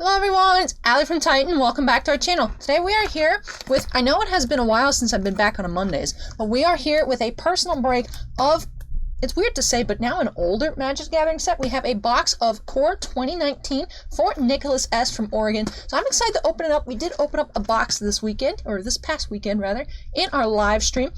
Hello everyone, it's Allie from Titan. Welcome back to our channel. Today we are here with, I know it has been a while since I've been back on a Mondays, but we are here with a personal break of, it's weird to say, but now an older Magic the Gathering set. We have a box of Core 2019 for Nicholas S. from Oregon. So I'm excited to open it up. We did open up a box this weekend, or this past weekend rather, in our live stream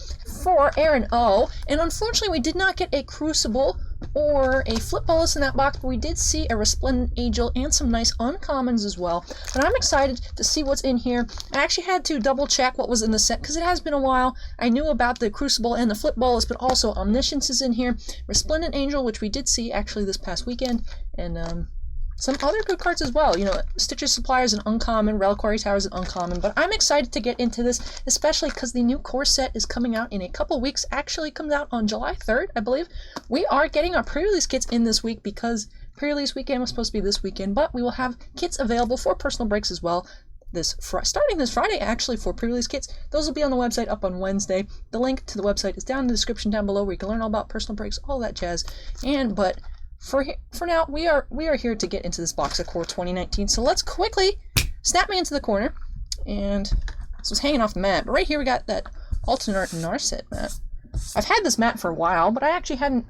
for Aaron O. And unfortunately we did not get a Crucible or a Flip Bolas in that box, but we did see a Resplendent Angel and some nice uncommons as well. But I'm excited to see what's in here. I actually had to double check what was in the set because it has been a while. I knew about the Crucible and the Flip Bolas, but also Omniscience is in here, Resplendent Angel, which we did see actually this past weekend, and some other good cards as well. You know, Stitcher's Supplier is an uncommon, Reliquary Tower is an uncommon, but I'm excited to get into this, especially because the new core set is coming out in a couple weeks. Actually comes out on July 3rd, I believe. We are getting our pre-release kits in this week because pre-release weekend was supposed to be this weekend, but we will have kits available for personal breaks as well. Starting this Friday, actually, for pre-release kits. Those will be on the website up on Wednesday. The link to the website is down in the description down below where you can learn all about personal breaks, all that jazz. But for now, we are here to get into this box of Core 2019. So let's quickly snap me into the corner. And this was hanging off the mat. But right here we got that alternate Narset mat. I've had this mat for a while, but I actually hadn't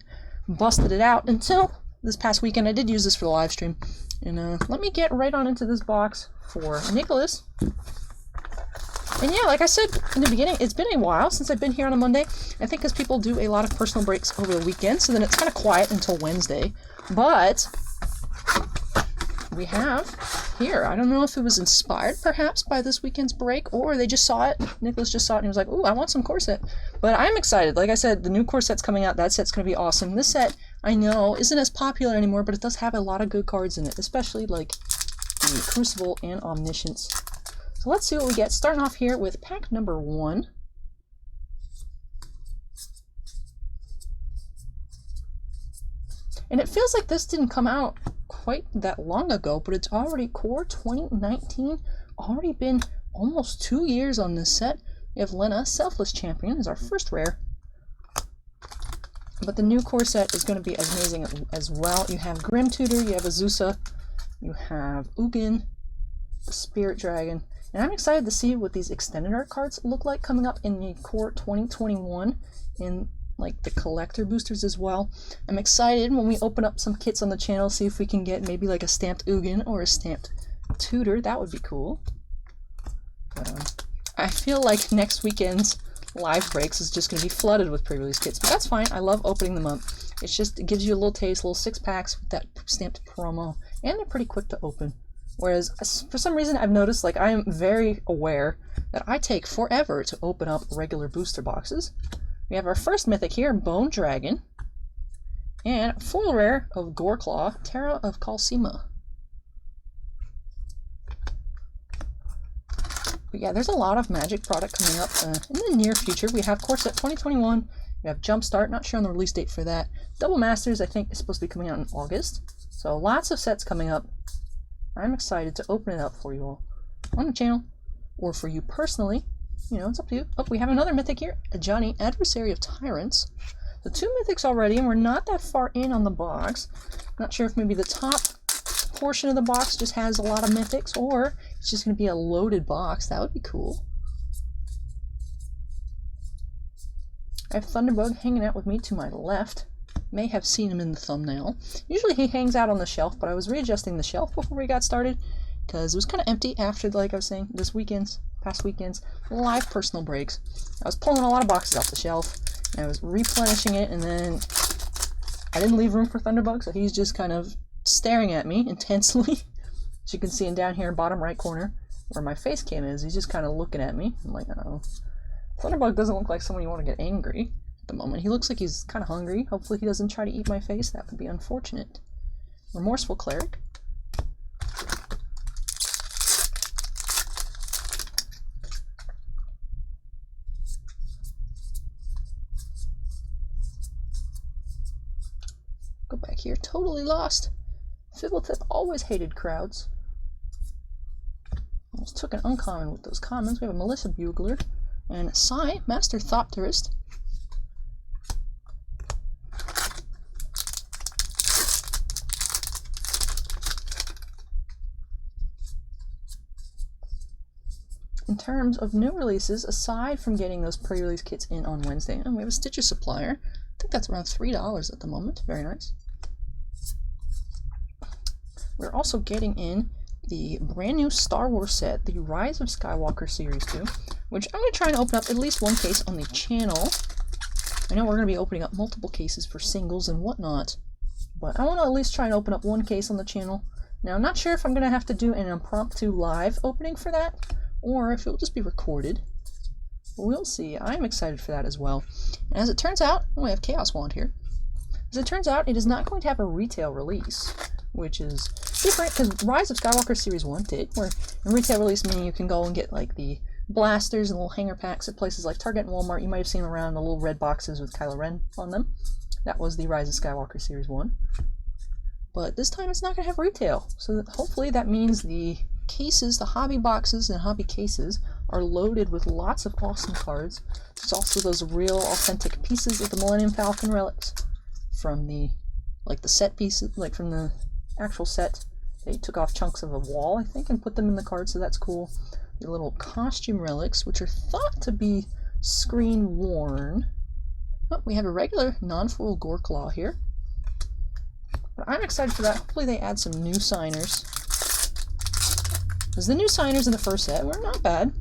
busted it out until this past weekend. I did use this for the live stream. And let me get right on into this box for Nicholas. And yeah, like I said in the beginning, it's been a while since I've been here on a Monday. I think because people do a lot of personal breaks over the weekend, so then it's kind of quiet until Wednesday. But we have here, I don't know if it was inspired perhaps by this weekend's break, or they just saw it. Nicholas just saw it and he was like, ooh, I want some core set. But I'm excited. Like I said, the new core set's coming out. That set's going to be awesome. This set, I know, isn't as popular anymore, but it does have a lot of good cards in it, especially like the Crucible and Omniscience. So let's see what we get. Starting off here with pack number 1. And it feels like this didn't come out quite that long ago, but it's already Core 2019. Already been almost 2 years on this set. We have Lena, Selfless Champion, is our first rare. But the new core set is going to be amazing as well. You have Grim Tutor, you have Azusa, you have Ugin, the Spirit Dragon. And I'm excited to see what these extended art cards look like coming up in the Core 2021 in like the collector boosters as well. I'm excited when we open up some kits on the channel, see if we can get maybe like a stamped Ugin or a stamped Tutor. That would be cool. I feel like next weekend's live breaks is just going to be flooded with pre-release kits, but that's fine. I love opening them up. It's just, it gives you a little taste, little 6-packs with that stamped promo, and they're pretty quick to open. Whereas, for some reason, I've noticed, like, I am very aware that I take forever to open up regular booster boxes. We have our first mythic here, Bone Dragon, and full rare of Goreclaw, Terra of Colsima. But yeah, there's a lot of Magic product coming up in the near future. We have Core Set 2021, we have Jumpstart, not sure on the release date for that. Double Masters, I think, is supposed to be coming out in August. So lots of sets coming up. I'm excited to open it up for you all on the channel, or for you personally. You know, it's up to you. Oh, we have another mythic here, a Johnny, Adversary of Tyrants. So 2 mythics already, and we're not that far in on the box. Not sure if maybe the top portion of the box just has a lot of mythics, or it's just going to be a loaded box. That would be cool. I have Thunderbug hanging out with me to my left. May have seen him in the thumbnail. Usually he hangs out on the shelf, but I was readjusting the shelf before we got started because it was kind of empty after, like I was saying, past weekend's live personal breaks. I was pulling a lot of boxes off the shelf, and I was replenishing it, and then I didn't leave room for Thunderbug, so he's just kind of staring at me intensely. As you can see in down here, bottom right corner, where my face cam is, he's just kind of looking at me. I'm like, uh-oh. Thunderbug doesn't look like someone you want to get angry at the moment. He looks like he's kind of hungry. Hopefully he doesn't try to eat my face. That would be unfortunate. Remorseful Cleric. Go back here. Totally Lost. Fiddletip always hated crowds. Almost took an uncommon with those commons. We have a Melissa Bugler and Psy, Master Thopterist. in terms of new releases, aside from getting those pre-release kits in on Wednesday, and we have a Stitcher supplier. I think that's around $3 at the moment. Very nice. We're also getting in the brand new Star Wars set, the Rise of Skywalker Series 2, which I'm going to try and open up at least one case on the channel. I know we're going to be opening up multiple cases for singles and whatnot, but I want to at least try and open up one case on the channel. Now, I'm not sure if I'm going to have to do an impromptu live opening for that, or if it will just be recorded. We'll see. I'm excited for that as well. And as it turns out, we have Chaos Wand here. As it turns out, it is not going to have a retail release, which is different because Rise of Skywalker Series 1 did, where in retail release meaning you can go and get like the blasters and little hanger packs at places like Target and Walmart. You might have seen them around, the little red boxes with Kylo Ren on them. That was the Rise of Skywalker Series 1. But this time it's not going to have retail, so hopefully that means the cases, the hobby boxes and hobby cases are loaded with lots of awesome cards. There's also those real authentic pieces of the Millennium Falcon relics from the set pieces, like from the actual set. They took off chunks of a wall, I think, and put them in the card, so that's cool. The little costume relics, which are thought to be screen worn. Oh, we have a regular non-foil Gore-Claw here. But I'm excited for that. Hopefully they add some new signers. Because the new signers in the first set were not bad.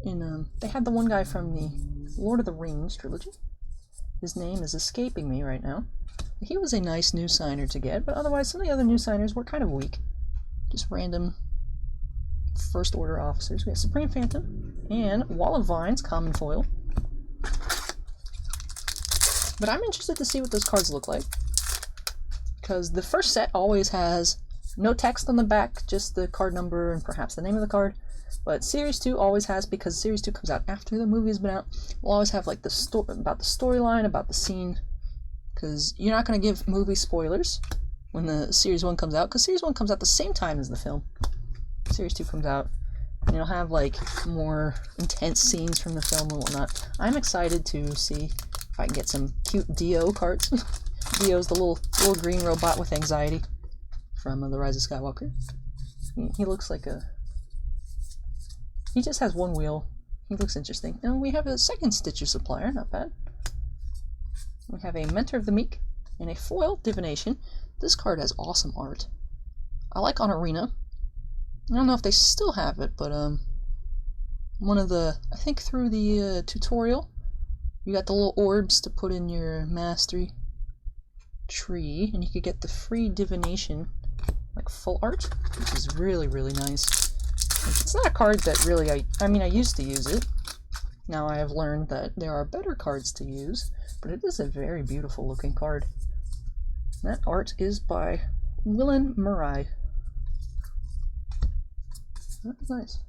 They had the one guy from the Lord of the Rings trilogy. His name is escaping me right now. He was a nice new signer to get, but otherwise some of the other new signers were kind of weak. Just random First Order officers. We have Supreme Phantom and Wall of Vines, common foil. But I'm interested to see what those cards look like, because the first set always has no text on the back, just the card number and perhaps the name of the card. But Series 2 always has, because Series 2 comes out after the movie has been out, we'll always have like the about the storyline, about the scene, because you're not going to give movie spoilers when the Series 1 comes out, because Series 1 comes out the same time as the film. Series 2 comes out, and you'll have like more intense scenes from the film and whatnot. I'm excited to see if I can get some cute Dio cards. Dio's the little green robot with anxiety from The Rise of Skywalker. He looks like a... He just has one wheel. He looks interesting. And we have a second Stitcher supplier, not bad. We have a Mentor of the Meek and a foil Divination. This card has awesome art. I like on Arena. I don't know if they still have it, but one of the... I think through the tutorial, you got the little orbs to put in your mastery tree, and you could get the free Divination, like full art, which is really, really nice. It's not a card that really, I mean, I used to use it. Now I have learned that there are better cards to use, but it is a very beautiful looking card. That art is by Willen Murray. That's nice.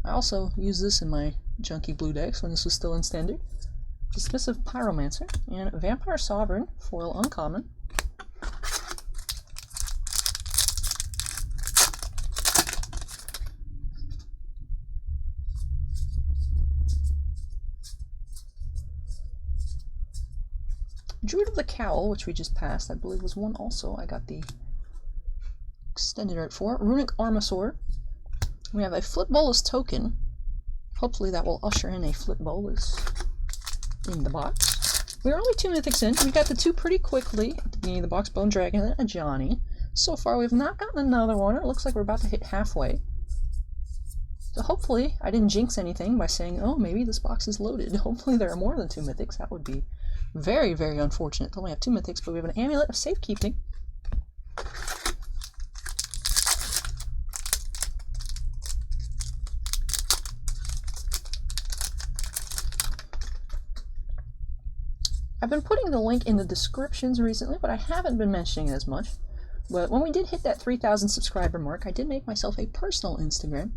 I also used this in my junky blue decks when this was still in standard. Dismissive Pyromancer and Vampire Sovereign, foil uncommon. Druid of the Cowl, which we just passed, I believe was one also. I got the extended art for. Runic Armasaur. We have a Flip Bolas token. Hopefully that will usher in a Flip Bolas in the box. We're only 2 mythics in. We got the 2 pretty quickly at the beginning of the box, Bone Dragon and a Johnny. So far we've not gotten another one. It looks like we're about to hit halfway. So hopefully I didn't jinx anything by saying, oh, maybe this box is loaded. Hopefully there are more than 2 mythics. That would be very, very unfortunate to only have 2 mythics, but we have an Amulet of Safekeeping. I've been putting the link in the descriptions recently, but I haven't been mentioning it as much. But when we did hit that 3,000 subscriber mark, I did make myself a personal Instagram.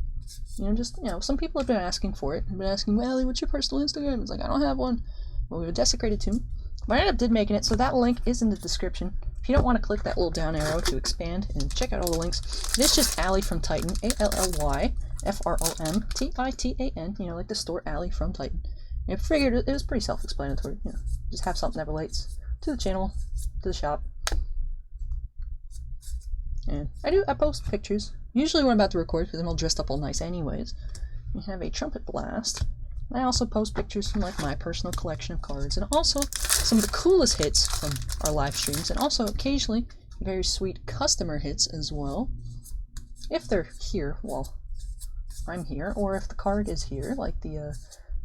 Some people have been asking for it. They've been asking, well, what's your personal Instagram? It's like, I don't have one. Well, we have a desecrated tomb. But I ended up making it, so that link is in the description. If you don't want to click that little down arrow to expand and check out all the links, it's just Alley from Titan, ALLYFROMTITAN, like the store Alley from Titan. I figured it was pretty self-explanatory, just have something that relates to the channel, to the shop. And I post pictures Usually when I'm about to record, because I'm all dressed up all nice anyways. We have a trumpet blast. I also post pictures from like my personal collection of cards, and also some of the coolest hits from our live streams, and also occasionally very sweet customer hits as well. If they're here while I'm here, or if the card is here, like the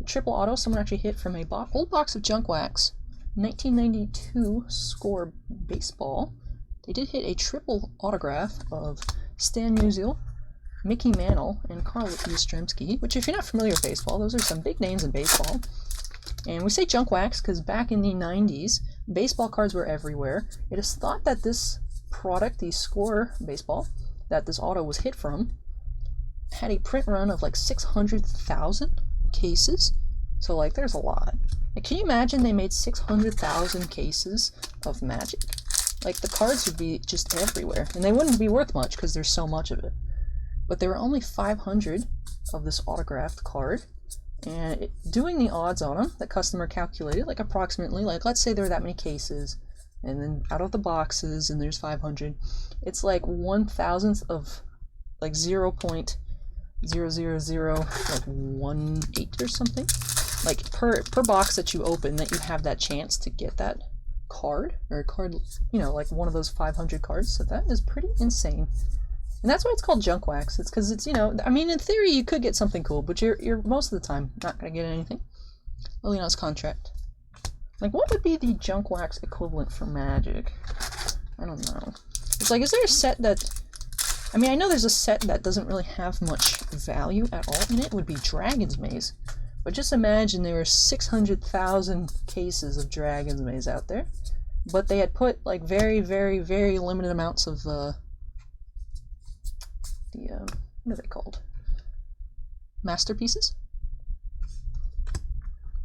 triple auto someone actually hit from a old box of Junk Wax, 1992 score baseball. They did hit a triple autograph of Stan Musial, Mickey Mantle, and Carl Yastrzemski, which if you're not familiar with baseball, those are some big names in baseball. And we say Junk Wax because back in the 90s, baseball cards were everywhere. It is thought that this product, the score baseball, that this auto was hit from, had a print run of like 600,000 cases. So like there's a lot. Like, can you imagine they made 600,000 cases of Magic? Like the cards would be just everywhere, and they wouldn't be worth much because there's so much of it. But there were only 500 of this autographed card, and doing the odds on them, the customer calculated like approximately, like let's say there were that many cases, and then out of the boxes, and there's 500, it's like 1,000th of like 0.000 like 18 or something, like per box that you open, that you have that chance to get that card, or a card, you know, like one of those 500 cards. So that is pretty insane. And that's why it's called Junk Wax. It's because it's, you know, I mean, in theory you could get something cool, but you're most of the time not going to get anything. Liliana's contract. Like, what would be the Junk Wax equivalent for Magic? I don't know. It's like, is there a set that, I mean, I know there's a set that doesn't really have much value at all in it. It would be Dragon's Maze. But just imagine there were 600,000 cases of Dragon's Maze out there, but they had put like very, very, very limited amounts of what are they called? Masterpieces?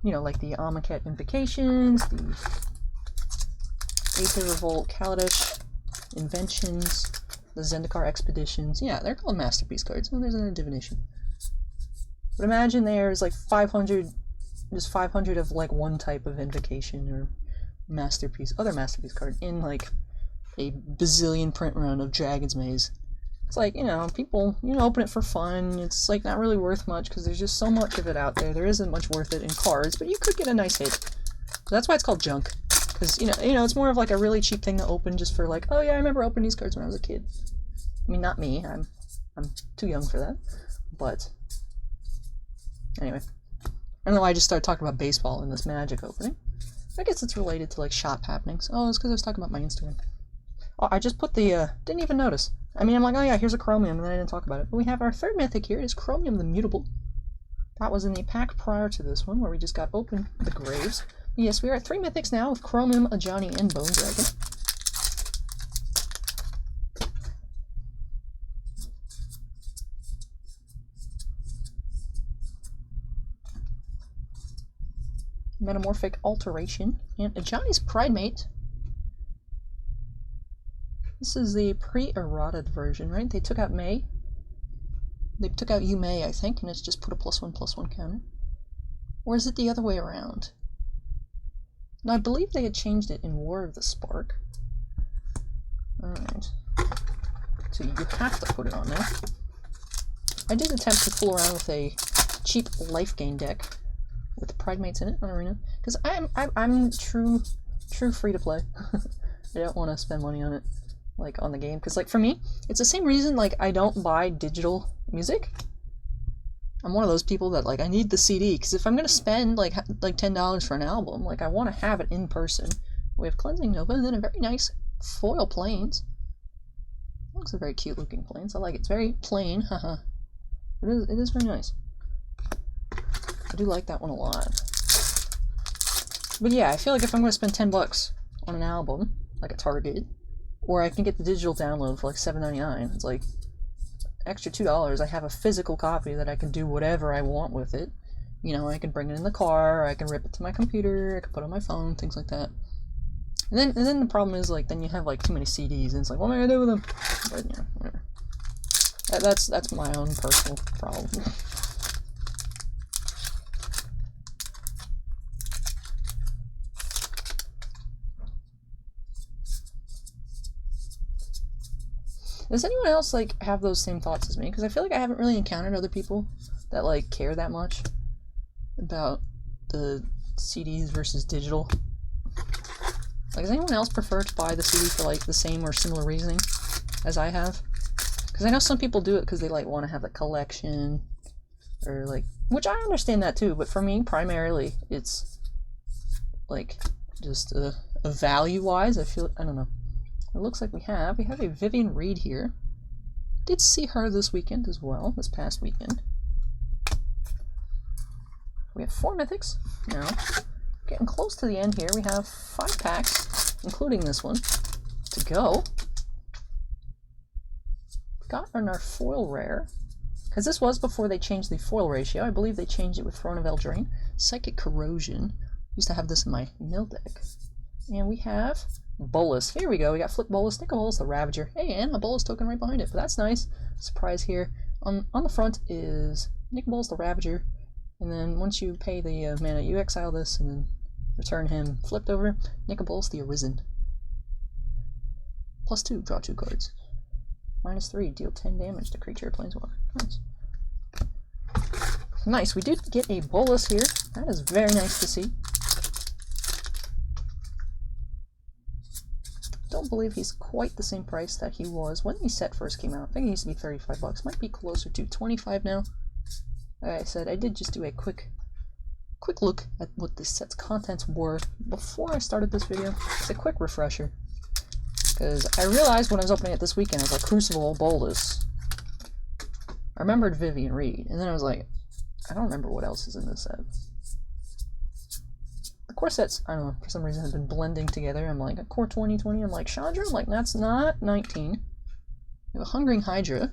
You know, like the Amonkhet Invocations, the Aether Revolt, Kaladesh Inventions, the Zendikar Expeditions. Yeah, they're called masterpiece cards. Oh, there's another divination. But imagine there's like 500, just 500 of like one type of invocation or masterpiece, other masterpiece card in like a bazillion print run of Dragon's Maze. It's like, you know, people, you know, open it for fun. It's like not really worth much because there's just so much of it out there. There isn't much worth it in cards, but you could get a nice hit. So that's why it's called junk. Because, you know, it's more of like a really cheap thing to open just for like, oh yeah, I remember opening these cards when I was a kid. I mean, not me. I'm too young for that. But anyway, I don't know why I just started talking about baseball in this Magic opening. I guess it's related to like shop happenings. Oh, it's because I was talking about my Instagram. Oh, I just put the, didn't even notice. I mean, I'm like, oh yeah, here's a Chromium, and then I didn't talk about it. But we have our third mythic here. It is Chromium the Mutable. That was in the pack prior to this one, where we just got open the Graves. But yes, we are at 3 mythics now with Chromium, Ajani, and Bone Dragon. Metamorphic Alteration, and Ajani's Pridemate. This is the pre-errated version, right? They took out May. They took out You May, I think, and it's just put a +1/+1 counter. Or is it the other way around? No, I believe they had changed it in War of the Spark. Alright. So you have to put it on there. I did attempt to fool around with a cheap life gain deck with Pridemates in it on Arena, because I'm true free to play. I don't want to spend money on it, like on the game, because like for me, it's the same reason like I don't buy digital music. I'm one of those people that like I need the CD, because if I'm gonna spend like $10 for an album, like I want to have it in person. We have Cleansing Nova, and then a very nice foil Plains. Looks a very cute looking Plains. I like it. It's very plain, haha. It is very nice. I do like that one a lot. But yeah, I feel like if I'm going to spend $10 on an album, like at Target, or I can get the digital download for like $7.99, it's like extra $2. I have a physical copy that I can do whatever I want with it. You know, I can bring it in the car, I can rip it to my computer, I can put it on my phone, things like that. And then the problem is like then you have like too many CDs, and it's like, what am I gonna do with them? But yeah, whatever. That's my own personal problem. Does anyone else, like, have those same thoughts as me? Because I feel like I haven't really encountered other people that, like, care that much about the CDs versus digital. Like, does anyone else prefer to buy the CD for, like, the same or similar reasoning as I have? Because I know some people do it because they, like, want to have the collection, or, like, which I understand that too, but for me, primarily, it's, like, just a value-wise, I don't know. It looks like we have a Vivian Reed here. Did see her this weekend as well, this past weekend. We have 4 mythics now. Getting close to the end here. We have 5 packs, including this one, to go. Got on our foil rare, because this was before they changed the foil ratio. I believe they changed it with Throne of Eldraine. Psychic Corrosion. Used to have this in my mill deck. And we have Bolas. Here we go. We got Flip Bolas, Nicol Bolas, the Ravager. Hey, and a Bolas token right behind it, but that's nice. Surprise here. On the front is Nicol Bolas, the Ravager. And then once you pay the mana, you exile this and then return him. Flipped over, Nicol Bolas, the Arisen. +2, draw 2 cards. -3, deal 10 damage to creature or planeswalker. Nice. Nice, we did get a Bolas here. That is very nice to see. Don't believe he's quite the same price that he was when the set first came out. I think he used to be 35 bucks. Might be closer to 25 now. Like I said, I did just do a quick look at what this set's contents were before I started this video. It's a quick refresher. Because I realized when I was opening it this weekend, I was like, Crucible, Bolas. I remembered Vivian Reed, and then I was like, I don't remember what else is in this set. The core sets, I don't know, for some reason have been blending together. I'm like, a core 2020, I'm like, Chandra? I'm like, that's not 19. We have a Hungering Hydra.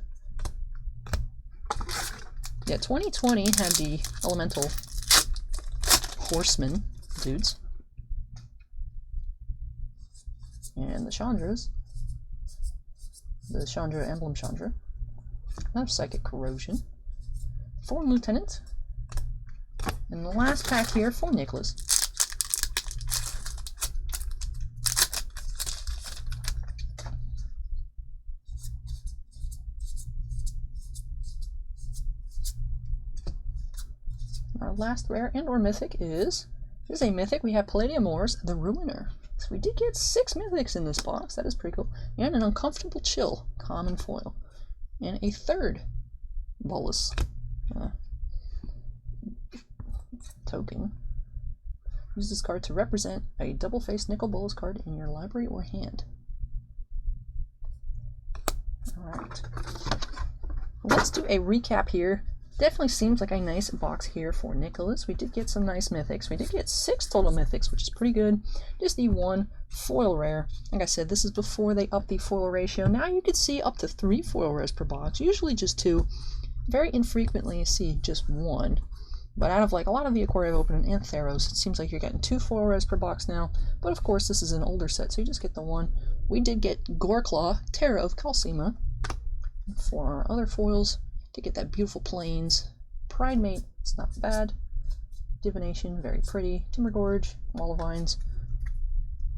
Yeah, 2020 had the Elemental Horsemen dudes. And the Chandras. The Chandra, Emblem Chandra. Another Psychic Corrosion. Thorn Lieutenant. And the last pack here for Nicholas. Our last rare and or mythic is a mythic. We have Palladium Moors, the Ruiner. So we did get 6 mythics in this box. That is pretty cool. And an Uncomfortable Chill, common foil. And a third Bolas token. Use this card to represent a double-faced Nicol Bolas card in your library or hand. Alright. Let's do a recap here. Definitely seems like a nice box here for Nicholas. We did get some nice mythics. We did get 6 total mythics, which is pretty good. Just the 1 foil rare. Like I said, this is before they upped the foil ratio. Now you can see up to 3 foil rares per box. Usually just 2. Very infrequently you see just 1. But out of like a lot of the Aquaria I've opened and Theros, it seems like you're getting 2 foil rares per box now. But of course this is an older set, so you just get the 1. We did get Goreclaw, Terror of Kalsima. For our other foils, to get that beautiful Plains. Pride Mate, it's not bad. Divination, very pretty. Timber Gorge, Wall of Vines.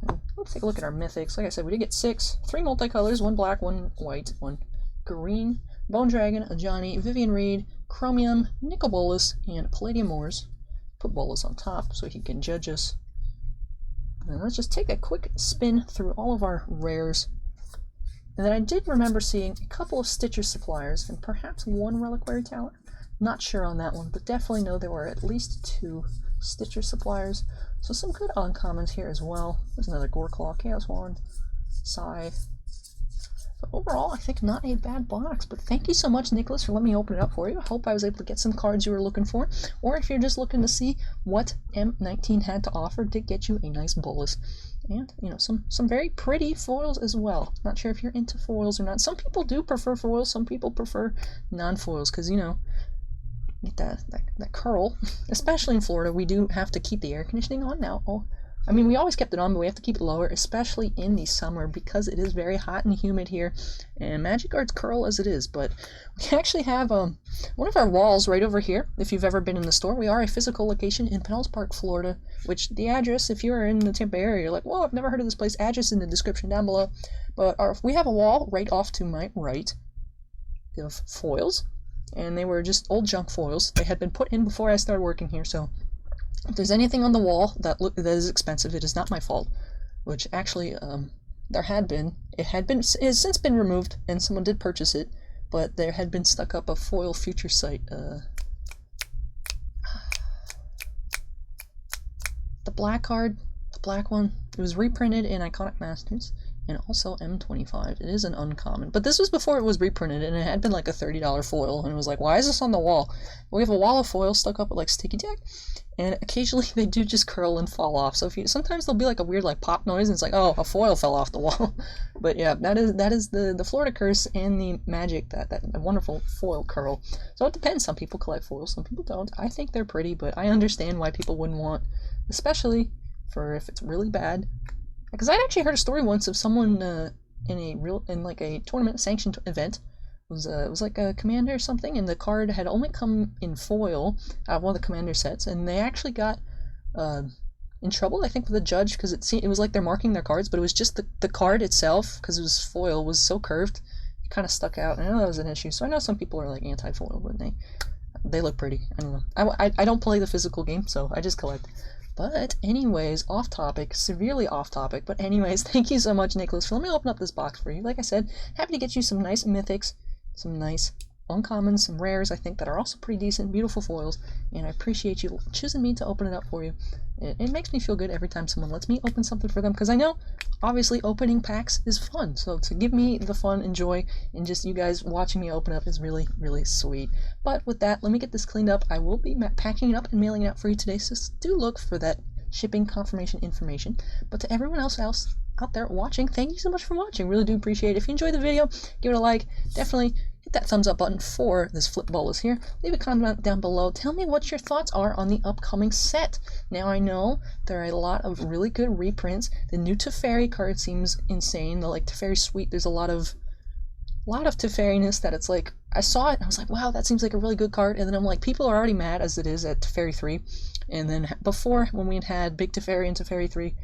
And let's take a look at our mythics. Like I said, we did get 6. 3 multicolors, 1 black, 1 white, 1 green. Bone Dragon, Ajani, Vivian Reed, Chromium, Nicol Bolas, and Palladium Moors. Put Bolas on top so he can judge us. And let's just take a quick spin through all of our rares. And then I did remember seeing a couple of Stitcher Suppliers and perhaps 1 Reliquary Tower. Not sure on that one, but definitely know there were at least 2 Stitcher Suppliers. So some good uncommons here as well. There's another Goreclaw, Chaos Wand, Sigh. But overall, I think not a bad box. But thank you so much, Nicholas, for letting me open it up for you. I hope I was able to get some cards you were looking for. Or if you're just looking to see what M19 had to offer, did get you a nice Bolas. And, you know, some very pretty foils as well. Not sure if you're into foils or not. Some people do prefer foils. Some people prefer non-foils because, you know, get that curl. Especially in Florida, we do have to keep the air conditioning on now I mean, we always kept it on, but we have to keep it lower, especially in the summer because it is very hot and humid here, and magic cards curl as it is. But we actually have one of our walls right over here. If you've ever been in the store, we are a physical location in Pinellas Park, Florida, which the address, if you are in the Tampa area, you're like, whoa, I've never heard of this place. Address in the description down below. But we have a wall right off to my right of foils, and they were just old junk foils. They had been put in before I started working here, so if there's anything on the wall that is expensive, it is not my fault. Which actually, it has since been removed, and someone did purchase it, but there had been stuck up a foil future site. The black card, the black one, it was reprinted in Iconic Masters, and also M25. It is an uncommon, but this was before it was reprinted, and it had been like a $30 foil, and it was like, why is this on the wall? We have a wall of foil stuck up with like sticky tack, and occasionally they do just curl and fall off. So sometimes there'll be like a weird like pop noise, and it's like, oh, a foil fell off the wall. But yeah, that is the Florida curse and the magic, that wonderful foil curl. So it depends. Some people collect foils, some people don't. I think they're pretty, but I understand why people wouldn't want, especially for if it's really bad. Because I'd actually heard a story once of someone in like a tournament sanctioned event. It was like a commander or something, and the card had only come in foil out of one of the commander sets, and they actually got in trouble, I think, with the judge, because it was like they're marking their cards, but it was just the card itself, because it was foil, was so curved, it kind of stuck out. And I know that was an issue, so I know some people are like anti-foil, but they look pretty. I don't know. I don't play the physical game, so I just collect. But anyways, off topic, severely off topic, but anyways, thank you so much, Nicholas, for let me open up this box for you. Like I said, happy to get you some nice mythics, some nice uncommons, some rares, I think, that are also pretty decent, beautiful foils, and I appreciate you choosing me to open it up for you. It makes me feel good every time someone lets me open something for them, because I know, obviously, opening packs is fun, so to give me the fun and joy, and just you guys watching me open up is really, really sweet. But with that, let me get this cleaned up. I will be packing it up and mailing it out for you today, so do look for that shipping confirmation information. But to everyone else out there watching, thank you so much for watching. Really do appreciate it. If you enjoyed the video, give it a like. Definitely hit that thumbs up button for this flip Bolas here. Leave a comment down below. Tell me what your thoughts are on the upcoming set. Now, I know there are a lot of really good reprints. The new Teferi card seems insane. The like Teferi Suite, there's a lot of Teferiness that it's like, I saw it and I was like, wow, that seems like a really good card. And then I'm like, people are already mad as it is at Teferi 3. And then before, when we had Big Teferi and Teferi 3,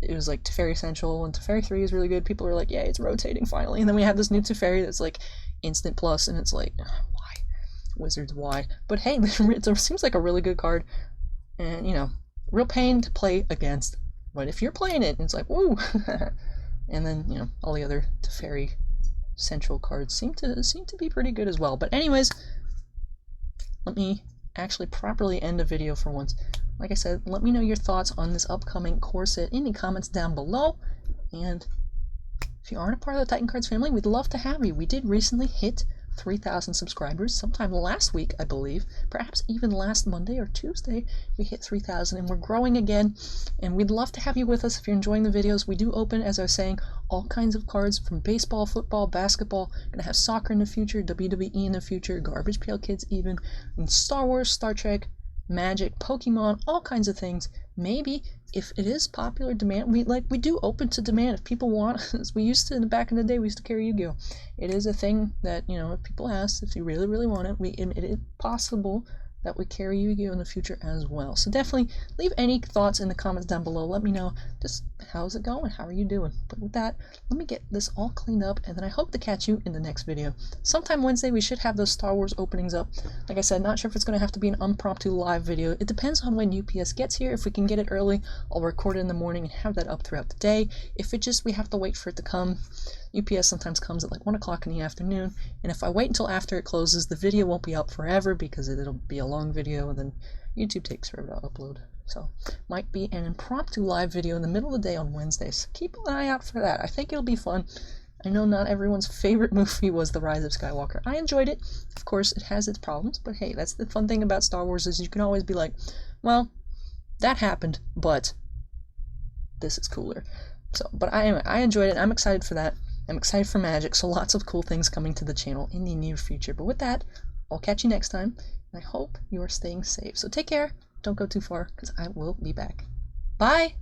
it was like Teferi Essential, and Teferi 3 is really good. People are like, yeah, it's rotating finally. And then we have this new Teferi that's like Instant Plus, and it's like, why? Wizards, why? But hey, it seems like a really good card. And, you know, real pain to play against. But if you're playing it, it's like, woo! And then, you know, all the other Teferi Central cards seem to be pretty good as well. But anyways, let me actually properly end a video for once. Like I said, let me know your thoughts on this upcoming core set in the comments down below. And if you aren't a part of the Titan Cards family, we'd love to have you. We did recently hit 3,000 subscribers sometime last week, I believe. Perhaps even last Monday or Tuesday, we hit 3,000, and we're growing again. And we'd love to have you with us if you're enjoying the videos. We do open, as I was saying, all kinds of cards from baseball, football, basketball. Gonna have soccer in the future, WWE in the future, Garbage Pail Kids even, and Star Wars, Star Trek, Magic, Pokemon, all kinds of things. Maybe if it is popular demand, we do open to demand if people want. As we used to back in the day, we used to carry Yu-Gi-Oh. It is a thing that, you know, if people ask, if you really, really want it, it is possible that we carry Yu-Gi-Oh in the future as well. So definitely leave any thoughts in the comments down below. Let me know just how's it going, how are you doing. But with that, let me get this all cleaned up, and then I hope to catch you in the next video. Sometime Wednesday we should have those Star Wars openings up. Like I said, not sure if it's going to have to be an impromptu live video. It depends on when UPS gets here. If we can get it early, I'll record it in the morning and have that up throughout the day. If it just, we have to wait for it to come, UPS sometimes comes at like 1 o'clock in the afternoon, and if I wait until after it closes, the video won't be up forever because it'll be a long video, and then YouTube takes forever to upload. So might be an impromptu live video in the middle of the day on Wednesdays. Keep an eye out for that. I think it'll be fun. I know not everyone's favorite movie was The Rise of Skywalker. I enjoyed it. Of course, it has its problems, but hey, that's the fun thing about Star Wars, is you can always be like, well, that happened, but this is cooler. So, but I enjoyed it. I'm excited for that. I'm excited for Magic, so lots of cool things coming to the channel in the near future. But with that, I'll catch you next time, and I hope you are staying safe. So take care, don't go too far, because I will be back. Bye!